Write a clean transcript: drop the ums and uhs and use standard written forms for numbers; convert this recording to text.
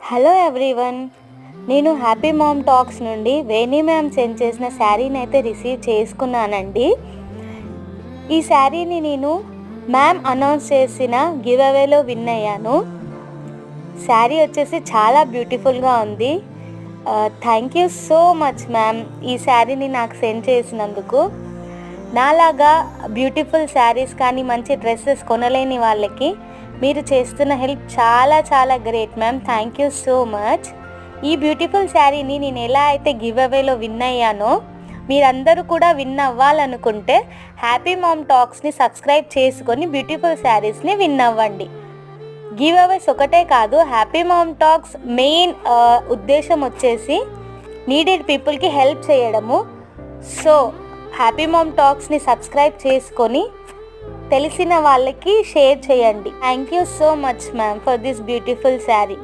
Hello everyone, నేను happy ma'am talks నుండి వేణి ma'am send చేసిన శారీని అయితే రిసీవ్ చేసుకున్నానండి. ఈ శారీని నేను మ్యామ్ అనౌన్స్ చేసిన గివ్ అవేలో విన్ అయ్యాను. శారీ వచ్చేసి చాలా బ్యూటిఫుల్గా ఉంది. Thank you so much ma'am ఈ శారీని నాకు సెండ్ చేసినందుకు. నాలాగా బ్యూటిఫుల్ శారీస్ కానీ మంచి డ్రెస్సెస్ కొనలేని వాళ్ళకి మీరు చేస్తున్న హెల్ప్ చాలా చాలా great ma'am. Thank you so much. ఈ బ్యూటిఫుల్ శారీని నేను ఎలా అయితే గివ్ అవేలో విన్ అయ్యానో మీరందరూ కూడా విన్ అవ్వాలనుకుంటే హ్యాపీ మామ్ టాక్స్ని సబ్స్క్రైబ్ చేసుకొని బ్యూటిఫుల్ శారీస్ని విన్ అవ్వండి. గివ్ అవేస్ ఒకటే కాదు, హ్యాపీ మామ్ టాక్స్ మెయిన్ ఉద్దేశం వచ్చేసి నీడెడ్ పీపుల్కి హెల్ప్ చేయడము. సో హ్యాపీ మామ్ టాక్స్ని సబ్స్క్రైబ్ చేసుకొని తెలిసిన వాళ్ళకి షేర్ చేయండి. Thank you so much ma'am for this beautiful sari.